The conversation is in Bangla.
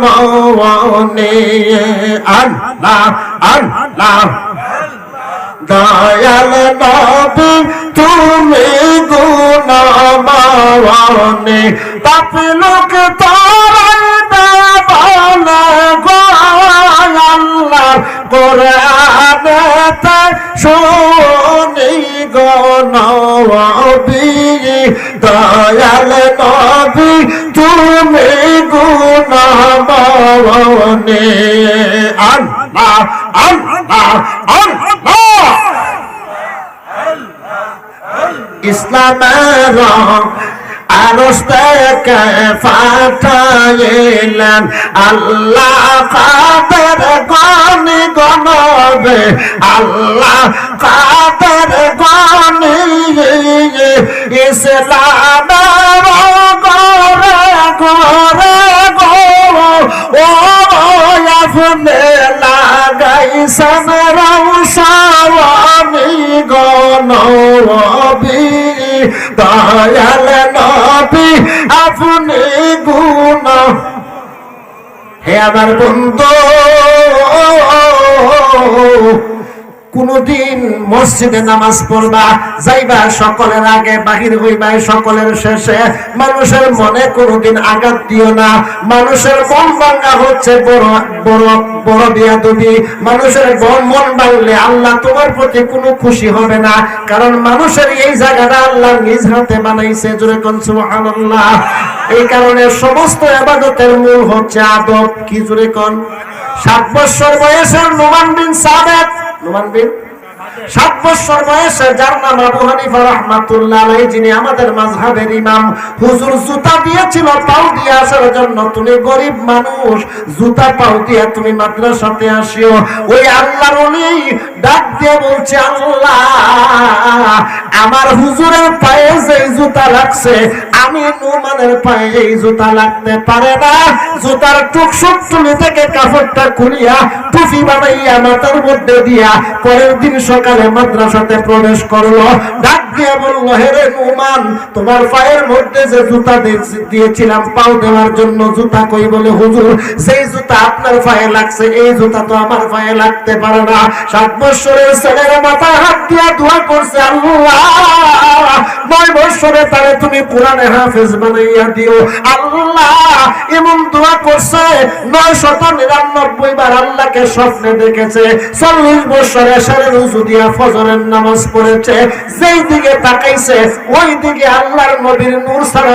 মনে আল্লাহ আল্লাহ দয়াল নবী তুমি গুণমনে পাপী লোক তারাইবে বলে গো আল্লাহ কোরআনেতে শুনি গো নবী দয়াল নবী তুমি গুণমনে আল্লাহ আল্লাহ আল্লাহ ইসলামের আরশ থেকে পাঠাইলেন আল্লাহ কাদের গনি গনবে আল্লাহ কাদের গনি ইসলামের ঘরে ঘরে গো ও আপনি লাগাইছেন রওশনি গনবী দয়াল নবী আপনি গুণ হে আমার বন্ধু কোনদিন মসজিদে নামাজ পড়বা যাইবা সকলের আগে বাহির হইবা সকলের শেষে মানুষের মনে কোনদিন আঘাত দিও না মানুষের মন ভাঙা হচ্ছে বড় বড় বড় বিয়াদবি মানুষের মন ভাঙলে আল্লাহ তোমার প্রতি কোনো খুশি হবে না কারণ মানুষের এই জায়গাটা আল্লাহ নিজ হাতে বানাইছে জোরে কোন সুবহানাল্লাহ এই কারণে সমস্ত ইবাদতের মূল হচ্ছে আদব কি জোরে কোন 7 বছর বয়সের নোমান বিন সাবেত নোমান বিন 7 বছর বয়সে যার নাম আবু হানিফা রাহমাতুল্লাহ আলাইহি যিনি আমাদের মাযহাবের ইমাম হুজুর জুতা দিয়েছিল পাও দিয়ে আসার জন্য তুমি গরিব মানুষ জুতা পাও দিয়ে তুমি মাদ্রাসাতে আসিও ওই আল্লাহর ওলি ডাক দিয়ে বলছে আল্লাহ আমার হুজুরের পায়ে যে জুতা লাগছে আমি নোমানের পায়ে এই জুতা লাগতে পারে না জুতার টুকসুক তুলি থেকে কাপড়টা খুলিয়া টুপি বানাইয়া মাথার মধ্যে দিয়া পরের দিন সকালে মাদ্রাসাতে প্রবেশ করলো ডাক দিয়ে বলল হে রে নোমান তোমার পায়ের মধ্যে যে জুতা দিয়েছিলাম পাও দেওয়ার জন্য জুতা কই বলে হুজুর সেই জুতা আপনার পায়ে লাগছে এই জুতা তো আমার পায়ে লাগতে পারে না 7 বছরের ছেলের মাথায় হাত দিয়া দোয়া করছে আল্লাহ 9 বছরে তারে তুমি কোরআনে হাফেজ বানাইয়া দিও আল্লাহ এমন দোয়া করছে 999 বার আল্লাহকে স্বপ্নে দেখেছে 40 বছরে এশারের ওযু দিয়া ফজরের নামাজ পড়েছে যেই দিকে তাকাইছে ওই দিকে আল্লাহর নবীর নূর ছাড়া